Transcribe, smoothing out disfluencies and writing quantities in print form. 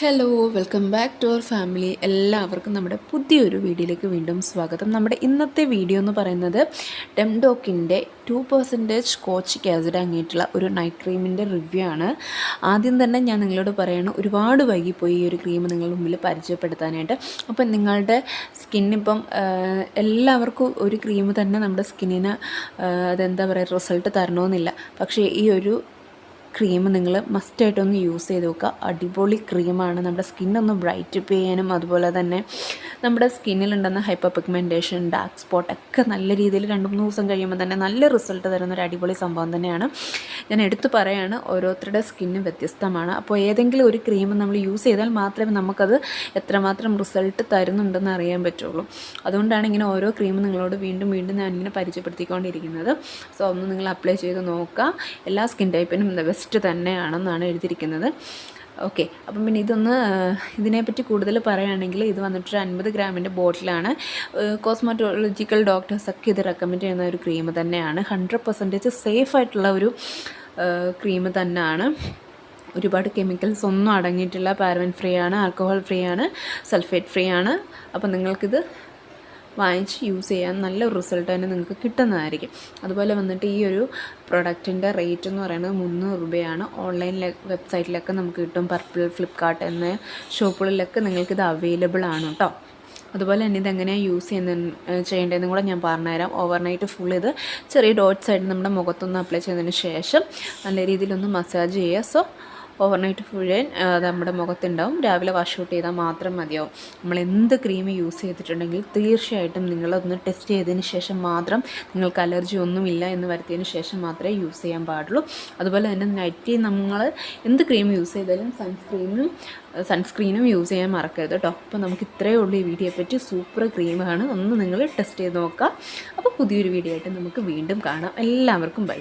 Hello welcome back to our family. എല്ലാവർക്കും നമ്മുടെ പുതിയൊരു വീഡിയോയിലേക്ക് വീണ്ടും സ്വാഗതം. നമ്മുടെ ഇന്നത്തെ വീഡിയോ എന്ന് പറയുന്നത് ഡെംഡോക്കിൻ്റെ 2% കോച്ചിക് ആസിഡ് അടങ്ങിയിട്ടുള്ള ഒരു നൈറ്റ് ക്രീമിൻ്റെ റിവ്യൂ ആണ്. ആദ്യം തന്നെ ഞാൻ നിങ്ങളോട് പറയണം, ഒരുപാട് വൈകിപ്പോയി ഈ ഒരു ക്രീം നിങ്ങളുടെ മുമ്പിൽ പരിചയപ്പെടുത്താനായിട്ട്. അപ്പം നിങ്ങളുടെ സ്കിന്നിപ്പം എല്ലാവർക്കും ഒരു ക്രീം തന്നെ നമ്മുടെ സ്കിന്നിന് അതെന്താ പറയുക റിസൾട്ട് തരണമെന്നില്ല. പക്ഷേ ഈ ഒരു ക്രീം നിങ്ങൾ മസ്റ്റായിട്ടൊന്ന് യൂസ് ചെയ്ത് നോക്കുക. അടിപൊളി ക്രീമാണ്. നമ്മുടെ സ്കിന്നൊന്ന് ബ്രൈറ്റപ്പ് ചെയ്യാനും അതുപോലെ തന്നെ നമ്മുടെ സ്കിന്നിലുണ്ടെന്ന ഹൈപ്പർ പിഗ്മെൻറ്റേഷൻ, ഡാർക്ക് സ്പോട്ടൊക്കെ നല്ല രീതിയിൽ 2-3 ദിവസം കഴിയുമ്പോൾ തന്നെ നല്ല റിസൾട്ട് തരുന്ന ഒരു അടിപൊളി സംഭവം തന്നെയാണ്. ഞാൻ എടുത്തു പറയുകയാണ്, ഓരോരുത്തരുടെ സ്കിന്ന് വ്യത്യസ്തമാണ്. അപ്പോൾ ഏതെങ്കിലും ഒരു ക്രീം നമ്മൾ യൂസ് ചെയ്താൽ മാത്രമേ നമുക്കത് എത്രമാത്രം റിസൾട്ട് തരുന്നുണ്ടെന്ന് അറിയാൻ പറ്റുള്ളൂ. അതുകൊണ്ടാണ് ഇങ്ങനെ ഓരോ ക്രീമും നിങ്ങളോട് വീണ്ടും വീണ്ടും ഞാനിങ്ങനെ പരിചയപ്പെടുത്തിക്കൊണ്ടിരിക്കുന്നത്. സോ ഒന്ന് നിങ്ങൾ അപ്ലൈ ചെയ്ത് നോക്കുക. എല്ലാ സ്കിൻ ടൈപ്പിനും ബെസ്റ്റ് തന്നെയാണെന്നാണ് എഴുതിയിരിക്കുന്നത്. ഓക്കെ, അപ്പം പിന്നെ ഇതിനെപ്പറ്റി കൂടുതൽ പറയുകയാണെങ്കിൽ ഇത് വന്നിട്ട് 50 ഗ്രാമിൻ്റെ ബോട്ടിലാണ്. കോസ്മെറ്റോളജിക്കൽ ഡോക്ടേഴ്സൊക്കെ ഇത് റെക്കമെൻഡ് ചെയ്യുന്ന ഒരു ക്രീം തന്നെയാണ്. 100% സേഫ് ആയിട്ടുള്ള ഒരു ക്രീം തന്നെയാണ്. ഒരുപാട് കെമിക്കൽസ് ഒന്നും അടങ്ങിയിട്ടില്ല. പാരബൻ ഫ്രീ ആണ്, ആൽക്കഹോൾ ഫ്രീ ആണ്, സൾഫേറ്റ് ഫ്രീ ആണ്. അപ്പം നിങ്ങൾക്കിത് വാങ്ങിച്ച് യൂസ് ചെയ്യാൻ നല്ല റിസൾട്ട് തന്നെ നിങ്ങൾക്ക് കിട്ടുന്നതായിരിക്കും. അതുപോലെ വന്നിട്ട് ഈ ഒരു പ്രൊഡക്റ്റിൻ്റെ റേറ്റ് എന്ന് പറയുന്നത് 300 രൂപയാണ്. ഓൺലൈൻ വെബ്സൈറ്റിലൊക്കെ നമുക്ക് കിട്ടും. പർപ്പിൾ, ഫ്ലിപ്കാർട്ട് എന്ന ഷോപ്പുകളിലൊക്കെ നിങ്ങൾക്കിത് അവൈലബിൾ ആണ് കേട്ടോ. അതുപോലെ തന്നെ ഇതെങ്ങനെയാണ് യൂസ് ചെയ്യേണ്ടതെന്നും കൂടെ ഞാൻ പറഞ്ഞുതരാം. ഓവർനൈറ്റ് ഫുൾ ഇത് ചെറിയ ഡോട്ട്സ് ആയിട്ട് നമ്മുടെ മുഖത്തൊന്ന് അപ്ലൈ ചെയ്തതിന് ശേഷം നല്ല രീതിയിലൊന്ന് മസാജ് ചെയ്യുക. സോ ഓവർനൈറ്റ് മുഴുവൻ അത് നമ്മുടെ മുഖത്തുണ്ടാവും. രാവിലെ വാഷ് ഔട്ട് ചെയ്താൽ മാത്രം മതിയാവും. നമ്മൾ എന്ത് ക്രീം യൂസ് ചെയ്തിട്ടുണ്ടെങ്കിൽ തീർച്ചയായിട്ടും നിങ്ങളതൊന്ന് ടെസ്റ്റ് ചെയ്തതിന് ശേഷം മാത്രം, നിങ്ങൾക്ക് അലർജി ഒന്നുമില്ല എന്ന് വരുത്തിയതിന് ശേഷം മാത്രമേ യൂസ് ചെയ്യാൻ പാടുള്ളൂ. അതുപോലെ തന്നെ നൈറ്റ് നമ്മൾ എന്ത് ക്രീം യൂസ് ചെയ്താലും സൺസ്ക്രീനും യൂസ് ചെയ്യാൻ മറക്കരുത് കേട്ടോ. അപ്പോൾ നമുക്ക് ഇത്രയേ ഉള്ളൂ ഈ വീഡിയോയെ പറ്റി. സൂപ്പർ ക്രീമാണ്. ഒന്ന് നിങ്ങൾ ടെസ്റ്റ് ചെയ്ത് നോക്കുക. അപ്പോൾ പുതിയൊരു വീഡിയോ ആയിട്ട് നമുക്ക് വീണ്ടും കാണാം. എല്ലാവർക്കും ബൈ.